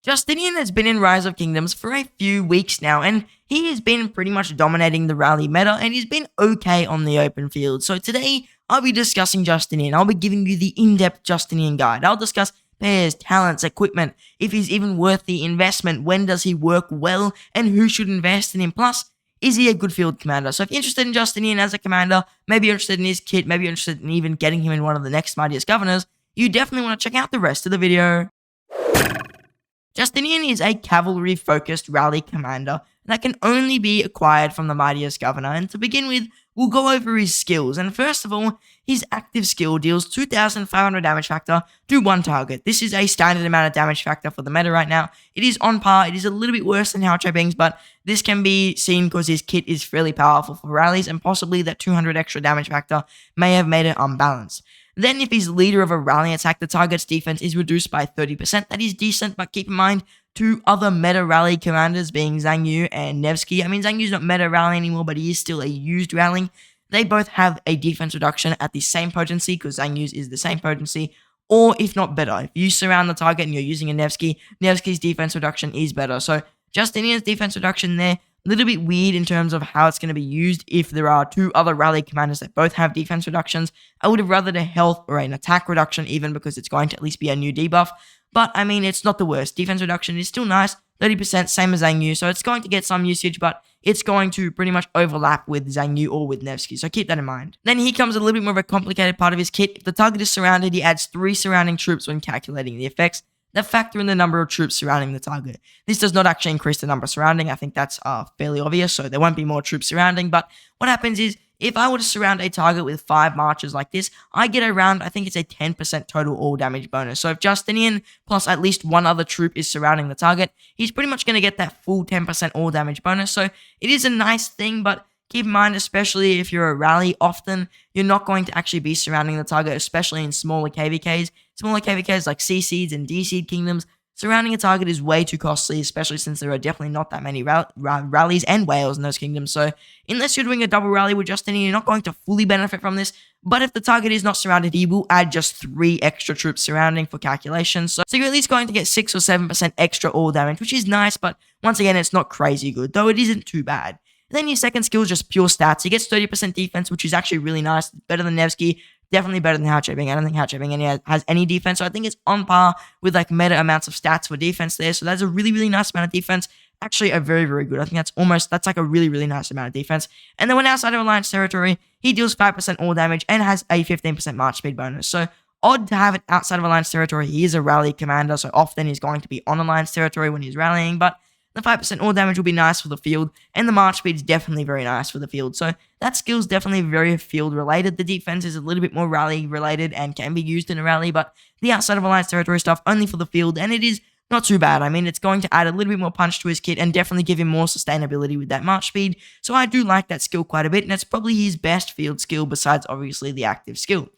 Justinian has been in Rise of Kingdoms for a few weeks now, and he has been pretty much dominating the rally meta, and he's been okay on the open field. So today, I'll be discussing Justinian. I'll be giving you the in-depth Justinian guide. I'll discuss pairs, talents, equipment, if he's even worth the investment, when does he work well, and who should invest in him. Plus, is he a good field commander? So if you're interested in Justinian as a commander, maybe you're interested in his kit, maybe you're interested in even getting him in one of the next mightiest governors, you definitely want to check out the rest of the video. Justinian is a cavalry-focused rally commander that can only be acquired from the mightiest governor, and to begin with, we'll go over his skills. And first of all, his active skill deals 2,500 damage factor to one target. This is a standard amount of damage factor for the meta right now. It is on par, it is a little bit worse than ZHUGE's, but this can be seen because his kit is fairly powerful for rallies, and possibly that 200 extra damage factor may have made it unbalanced. Then if he's leader of a rally attack, the target's defense is reduced by 30%. That is decent, but keep in mind, two other meta rally commanders being ZHUGE and Nevsky. I mean, ZHUGE's not meta rally anymore, but he is still a used rally. They both have a defense reduction at the same potency, because ZHUGE's is the same potency, or if not better. If you surround the target and you're using a Nevsky, Nevsky's defense reduction is better. So Justinian's defense reduction there, a little bit weird in terms of how it's going to be used if there are two other rally commanders that both have defense reductions. I would have rather a health or an attack reduction, even because it's going to at least be a new debuff. But I mean, it's not the worst. Defense reduction is still nice, 30%, same as ZHUGE, so it's going to get some usage, but it's going to pretty much overlap with ZHUGE or with Nevsky, so keep that in mind. Then here comes a little bit more of a complicated part of his kit. If the target is surrounded, he adds 3 surrounding troops when calculating the effects that factor in the number of troops surrounding the target. This does not actually increase the number surrounding. I think that's fairly obvious, so there won't be more troops surrounding, but what happens is, if I were to surround a target with 5 marchers like this, I get around, I think it's a 10% total all damage bonus. So if Justinian plus at least one other troop is surrounding the target, he's pretty much going to get that full 10% all damage bonus. So it is a nice thing, but keep in mind, especially if you're a rally, often you're not going to actually be surrounding the target, especially in smaller KVKs. Smaller KVKs like C-Seeds and D-Seed kingdoms, surrounding a target is way too costly, especially since there are definitely not that many rallies and whales in those kingdoms. So unless you're doing a double rally with Justinian, you're not going to fully benefit from this. But if the target is not surrounded, he will add just 3 extra troops surrounding for calculations. So you're at least going to get 6 or 7% extra all damage, which is nice, but once again, it's not crazy good, though it isn't too bad. Then your second skill is just pure stats. He gets 30% defense, which is actually really nice. Better than Nevsky. Definitely better than ZHUGE. I don't think ZHUGE has any defense, so I think it's on par with like meta amounts of stats for defense there. So that's a really, really nice amount of defense. Actually, a very, very good. I think that's like a really, really nice amount of defense. And then when outside of Alliance territory, he deals 5% all damage and has a 15% march speed bonus. So odd to have it outside of Alliance territory. He is a rally commander, so often he's going to be on Alliance territory when he's rallying, but the 5% all damage will be nice for the field, and the march speed is definitely very nice for the field. So that skill is definitely very field related. The defense is a little bit more rally related and can be used in a rally, but the outside of Alliance territory stuff only for the field, and it is not too bad. I mean, it's going to add a little bit more punch to his kit and definitely give him more sustainability with that march speed. So I do like that skill quite a bit, and it's probably his best field skill besides obviously the active skill.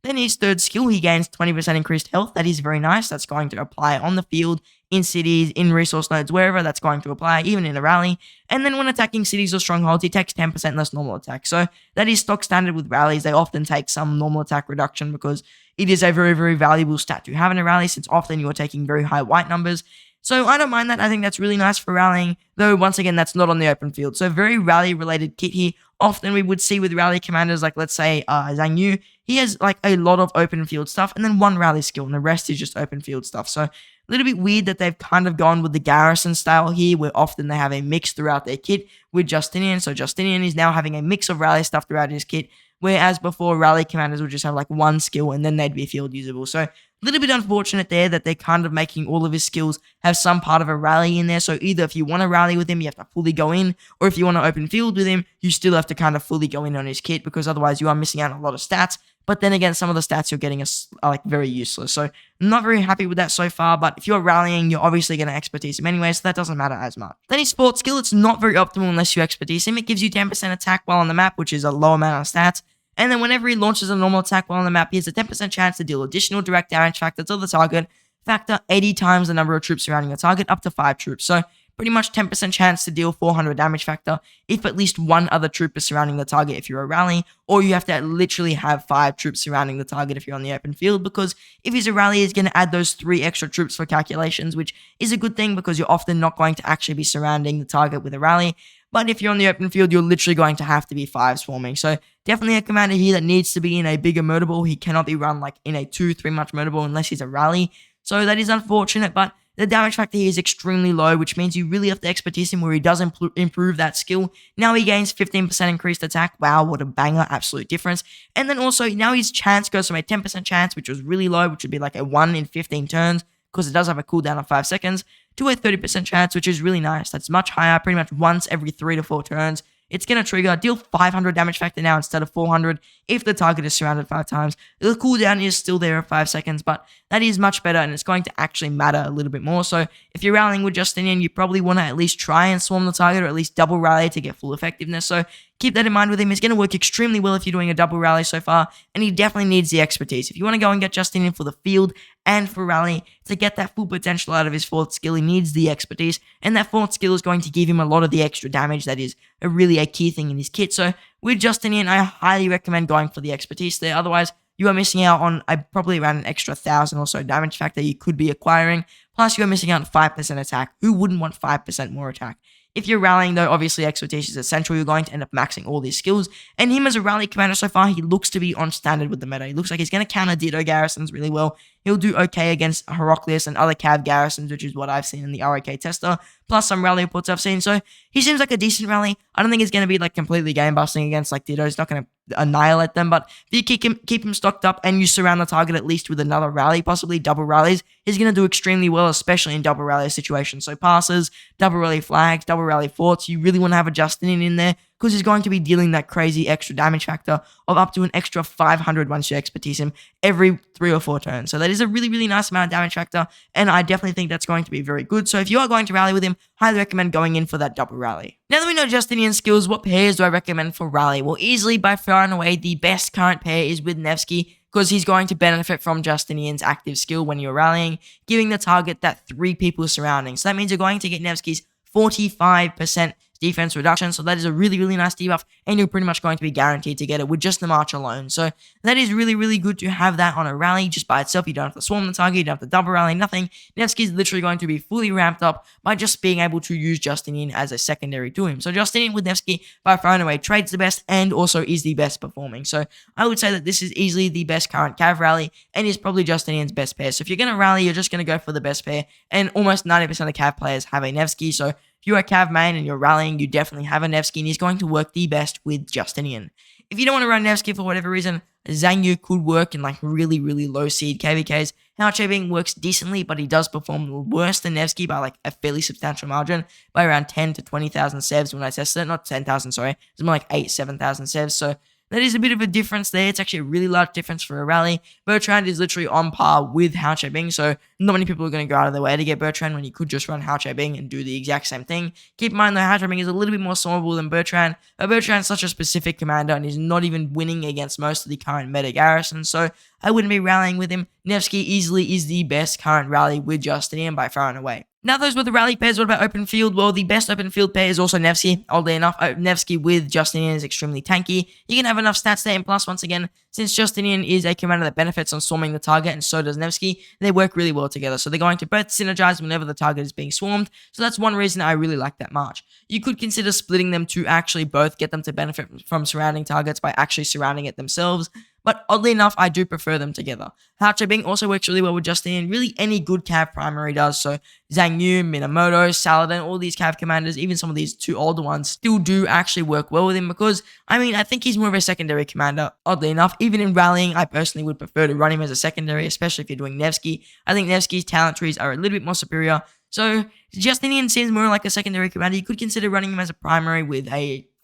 Then his third skill, he gains 20% increased health. That is very nice. That's going to apply on the field, in cities, in resource nodes, wherever that's going to apply, even in a rally. And then when attacking cities or strongholds, he takes 10% less normal attack. So that is stock standard with rallies. They often take some normal attack reduction because it is a very, very valuable stat to have in a rally, since often you are taking very high white numbers. So I don't mind that. I think that's really nice for rallying, though once again, that's not on the open field. So very rally-related kit here. Often we would see with rally commanders like, let's say, ZHUGE, he has like a lot of open field stuff and then 1 rally skill, and the rest is just open field stuff. So a little bit weird that they've kind of gone with the garrison style here, where often they have a mix throughout their kit with Justinian. So Justinian is now having a mix of rally stuff throughout his kit, whereas before rally commanders would just have like 1 skill and then they'd be field usable. So a little bit unfortunate there that they're kind of making all of his skills have some part of a rally in there. So either if you want to rally with him, you have to fully go in, or if you want to open field with him, you still have to kind of fully go in on his kit, because otherwise you are missing out on a lot of stats. But then again, some of the stats you're getting are like very useless. So not very happy with that so far, but if you're rallying, you're obviously going to expertise him anyway, so that doesn't matter as much. Then his sports skill, it's not very optimal unless you expertise him. It gives you 10% attack while on the map, which is a low amount of stats. And then whenever he launches a normal attack while on the map, he has a 10% chance to deal additional direct damage factor to the target, factor 80 times the number of troops surrounding the target, up to 5 troops. So pretty much 10% chance to deal 400 damage factor if at least one other troop is surrounding the target if you're a rally, or you have to literally have 5 troops surrounding the target if you're on the open field, because if he's a rally, he's going to add those 3 extra troops for calculations, which is a good thing because you're often not going to actually be surrounding the target with a rally. But if you're on the open field, you're literally going to have to be 5 swarming. So definitely a commander here that needs to be in a bigger murder ball. He cannot be run like in a 2-3 much murder ball unless he's a rally. So that is unfortunate, but the damage factor here is extremely low, which means you really have to expertise him where he does improve that skill. Now he gains 15% increased attack. Wow, what a banger, absolute difference. And then also, now his chance goes from a 10% chance, which was really low, which would be like a 1 in 15 turns, because it does have a cooldown of 5 seconds, to a 30% chance, which is really nice. That's much higher, pretty much once every 3 to 4 turns. It's going to trigger, deal 500 damage factor now instead of 400 if the target is surrounded 5 times. The cooldown is still there of 5 seconds, but that is much better and it's going to actually matter a little bit more. So if you're rallying with Justinian, you probably want to at least try and swarm the target or at least double rally to get full effectiveness. So keep that in mind with him. He's going to work extremely well if you're doing a double rally so far, and he definitely needs the expertise. If you want to go and get Justinian for the field and for rally to get that full potential out of his 4th skill, he needs the expertise, and that 4th skill is going to give him a lot of the extra damage that is really a key thing in his kit. So with Justinian, I highly recommend going for the expertise there. Otherwise, you are missing out on probably around an extra 1,000 or so damage factor you could be acquiring. Plus, you are missing out on 5% attack. Who wouldn't want 5% more attack? If you're rallying, though, obviously expertise is essential. You're going to end up maxing all these skills. And him as a rally commander so far, he looks to be on standard with the meta. He looks like he's going to counter DIDO garrisons really well. He'll do okay against Heraclius and other cav garrisons, which is what I've seen in the ROK tester, plus some rally reports I've seen. So he seems like a decent rally. I don't think he's going to be like completely game busting against like DIDO. He's not going to annihilate them, but if you keep him stocked up and you surround the target at least with another rally, possibly double rallies, he's going to do extremely well, especially in double rally situations. So passes, double rally flags, double rally forts, you really want to have a Justinian in there because he's going to be dealing that crazy extra damage factor of up to an extra 500 once you expertise him every 3 or 4 turns. So that is a really, really nice amount of damage factor, and I definitely think that's going to be very good. So if you are going to rally with him, highly recommend going in for that double rally. Now that we know Justinian's skills, what pairs do I recommend for rally? Well, easily by far and away, the best current pair is with Nevsky, because he's going to benefit from Justinian's active skill when you're rallying, giving the target that 3 people surrounding. So that means you're going to get Nevsky's 45% defense reduction, so that is a really, really nice debuff, and you're pretty much going to be guaranteed to get it with just the march alone. So that is really, really good to have that on a rally just by itself. You don't have to swarm the target, you don't have to double rally, nothing. Nevsky is literally going to be fully ramped up by just being able to use Justinian as a secondary to him. So Justinian with Nevsky by far and away trades the best and also is the best performing. So I would say that this is easily the best current cav rally and is probably Justinian's best pair. So if you're going to rally, you're just going to go for the best pair, and almost 90% of cav players have a Nevsky. So if you're a cav main and you're rallying, you definitely have a Nevsky, and he's going to work the best with Justinian. If you don't want to run Nevsky for whatever reason, ZHUGE could work in like really, really low seed KVKs. Hao works decently, but he does perform worse than Nevsky by like a fairly substantial margin, by around 10 to 20,000 sevs when I tested it. Not 10,000, sorry. It's more like 7,000 sevs. So that is a bit of a difference there. It's actually a really large difference for a rally. Bertrand is literally on par with Hao, so not many people are going to go out of their way to get Bertrand when you could just run Hao and do the exact same thing. Keep in mind though, Hao is a little bit more swarmable than Bertrand, but Bertrand's such a specific commander and is not even winning against most of the current meta garrisons, so I wouldn't be rallying with him. Nevsky easily is the best current rally with Justinian by far and away. Now those were the rally pairs. What about open field? Well, the best open field pair is also Nevsky. Oddly enough, Nevsky with Justinian is extremely tanky. You can have enough stats there, and plus, once again, since Justinian is a commander that benefits on swarming the target, and so does Nevsky, they work really well together. So they're going to both synergize whenever the target is being swarmed. So that's one reason I really like that march. You could consider splitting them to actually both get them to benefit from surrounding targets by actually surrounding it themselves. But oddly enough, I do prefer them together. Hao also works really well with Justinian. Really, any good cav primary does. So ZHUGE, Minamoto, Saladin, all these cav commanders, even some of these 2 older ones, still do actually work well with him because, I mean, I think he's more of a secondary commander. Oddly enough, even in rallying, I personally would prefer to run him as a secondary, especially if you're doing Nevsky. I think Nevsky's talent trees are a little bit more superior. So Justinian seems more like a secondary commander. You could consider running him as a primary with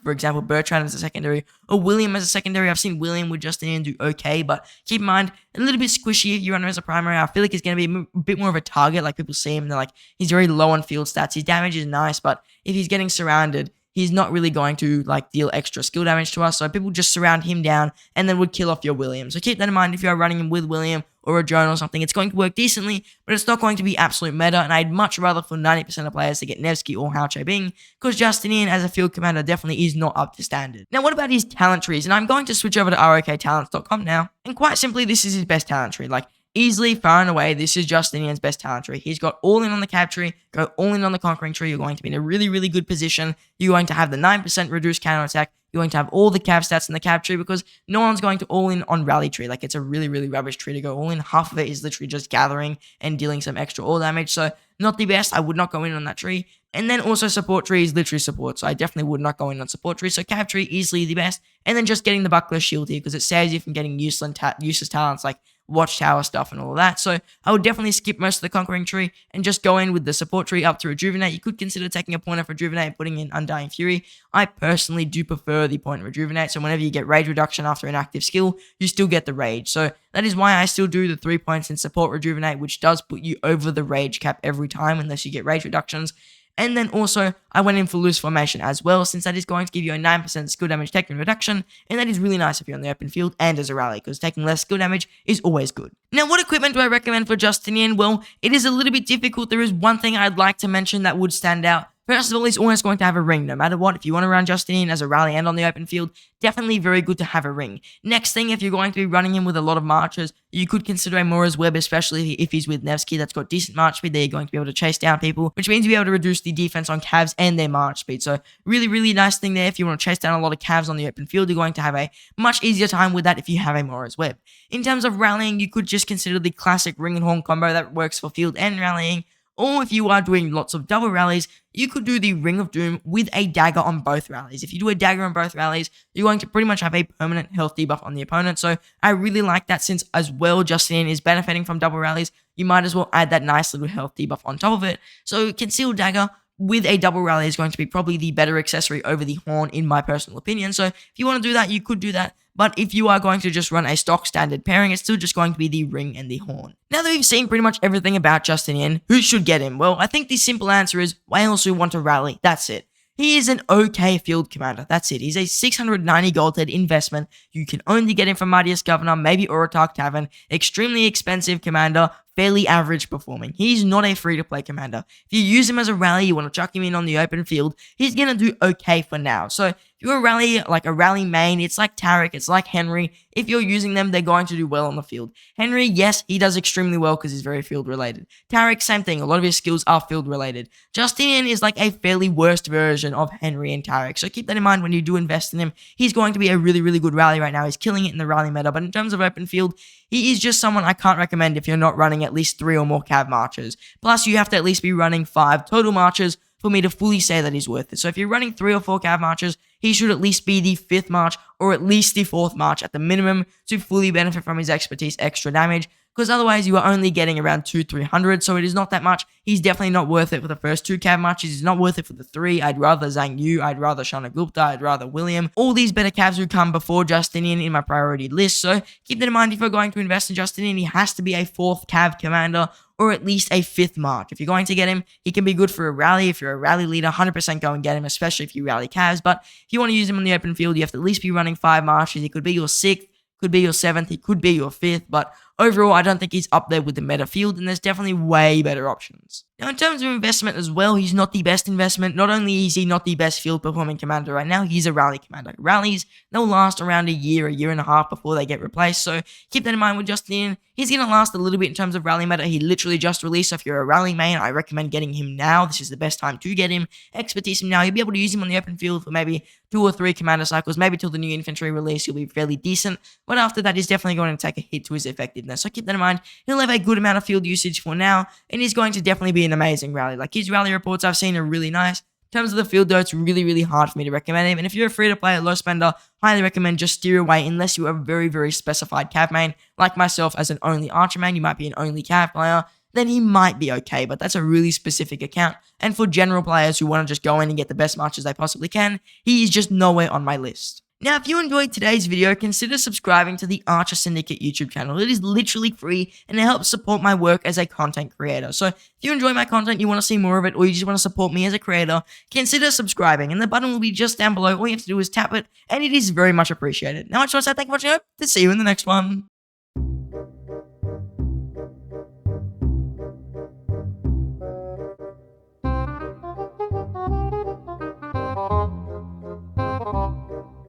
for example, Bertrand as a secondary, or William as a secondary. I've seen William with Justinian do okay, but keep in mind, a little bit squishy if you run him as a primary. I feel like he's going to be a bit more of a target, like people see him, they're like, he's very low on field stats. His damage is nice, but if he's getting surrounded, he's not really going to like deal extra skill damage to us, so people just surround him down and then would kill off your William. So keep that in mind if you are running him with William, or a drone or something, it's going to work decently, but it's not going to be absolute meta, and I'd much rather for 90% of players to get Nevsky or Hao Bing, because Justinian as a field commander definitely is not up to standard. Now, what about his talent trees? And I'm going to switch over to roktalents.com now, and quite simply, this is his best talent tree. Like, easily, far and away, this is Justinian's best talent tree. He's got all in on the cab tree, go all in on the conquering tree. You're going to be in a really, really good position. You're going to have the 9% reduced counter attack. You're going to have all the cab stats in the cab tree because no one's going to all in on rally tree. Like, it's a really, really rubbish tree to go all in. Half of it is literally just gathering and dealing some extra all damage. So, not the best. I would not go in on that tree. And then also support tree is literally support. So I definitely would not go in on support tree. So cab tree, easily the best. And then just getting the buckler shield here because it saves you from getting useless talents like watchtower stuff and all of that. So I would definitely skip most of the conquering tree and just go in with the support tree up to rejuvenate. You could consider taking a point of rejuvenate and putting in Undying Fury. I personally do prefer the point of rejuvenate. So whenever you get rage reduction after an active skill, you still get the rage. So that is why I still do the 3 points in support rejuvenate, which does put you over the rage cap every time unless you get rage reductions. And then also, I went in for loose formation as well, since that is going to give you a 9% skill damage taken reduction, and that is really nice if you're on the open field and as a rally, because taking less skill damage is always good. Now, what equipment do I recommend for Justinian? Well, it is a little bit difficult. There is one thing I'd like to mention that would stand out. First of all, he's always going to have a ring, no matter what. If you want to run Justinian as a rally and on the open field, definitely very good to have a ring. Next thing, if you're going to be running him with a lot of marches, you could consider a Mora's Web, especially if he's with Nevsky. That's got decent march speed. They're going to be able to chase down people, which means you'll be able to reduce the defense on calves and their march speed. So really, really nice thing there. If you want to chase down a lot of calves on the open field, you're going to have a much easier time with that if you have a Mora's Web. In terms of rallying, you could just consider the classic ring and horn combo that works for field and rallying. Or if you are doing lots of double rallies, you could do the Ring of Doom with a dagger on both rallies. If you do a dagger on both rallies, you're going to pretty much have a permanent health debuff on the opponent. So I really like that, since as well Justinian is benefiting from double rallies, you might as well add that nice little health debuff on top of it. So Concealed Dagger with a double rally is going to be probably the better accessory over the horn in my personal opinion. So if you want to do that, you could do that. But if you are going to just run a stock standard pairing, it's still just going to be the ring and the horn. Now that we've seen pretty much everything about Justinian, who should get him? Well, I think the simple answer is whales who want to rally. That's it. He is an okay field commander. That's it. He's a 690 gold head investment. You can only get him from Mightiest Governor, maybe Orotark Tavern. Extremely expensive commander, fairly average performing. He's not a free-to-play commander. If you use him as a rally, you want to chuck him in on the open field, he's going to do okay for now. So if you're a rally, like a rally main, it's like Tarek, it's like Henry. If you're using them, they're going to do well on the field. Henry, yes, he does extremely well because he's very field-related. Tarek, same thing. A lot of his skills are field-related. Justinian is like a fairly worst version of Henry and Tarek. So keep that in mind when you do invest in him. He's going to be a really, really good rally right now. He's killing it in the rally meta. But in terms of open field, he is just someone I can't recommend if you're not running at least 3 or more cab marches. Plus, you have to at least be running 5 total marches for me to fully say that he's worth it. So if you're running 3 or 4 cab marches, he should at least be the 5th march or at least the 4th march at the minimum to fully benefit from his expertise extra damage, because otherwise you are only getting around 200-300, so it is not that much. He's definitely not worth it for the first 2 cab marches. He's not worth it for the 3. I'd rather Zhang Yu, I'd rather Shana Gupta, I'd rather William. All these better cabs who come before Justinian in my priority list, so keep that in mind if you're going to invest in Justinian. He has to be a 4th cab commander or at least a 5th march. If you're going to get him, he can be good for a rally. If you're a rally leader, 100% go and get him, especially if you rally cabs. But if you want to use him on the open field, you have to at least be running 5 marches. He could be your 6th, could be your 7th, he could be your 5th, but overall, I don't think he's up there with the meta field, and there's definitely way better options. Now, in terms of investment as well, he's not the best investment. Not only is he not the best field performing commander right now, he's a rally commander. Rallies, they'll last around a year and a half before they get replaced, so keep that in mind with Justinian. He's going to last a little bit in terms of rally meta. He literally just released, so if you're a rally main, I recommend getting him now. This is the best time to get him. Expertise him now. You'll be able to use him on the open field for maybe 2 or 3 commander cycles, maybe till the new infantry release. He'll be fairly decent, but after that, he's definitely going to take a hit to his effectiveness, so keep that in mind. He'll have a good amount of field usage for now, and he's going to definitely be an amazing rally. Like, his rally reports I've seen are really nice. In terms of the field, though, it's really, really hard for me to recommend him. And if you're a free-to-play low spender, highly recommend just steer away unless you are a very, very specified cav main. Like myself, as an only archer main, you might be an only cav player. Then he might be okay, but that's a really specific account. And for general players who want to just go in and get the best marches they possibly can, he is just nowhere on my list. Now, if you enjoyed today's video, consider subscribing to the Archer Syndicate YouTube channel. It is literally free, and it helps support my work as a content creator. So, if you enjoy my content, you want to see more of it, or you just want to support me as a creator, consider subscribing, and the button will be just down below. All you have to do is tap it, and it is very much appreciated. Now, I just want to say thank you for watching. I hope to see you in the next one.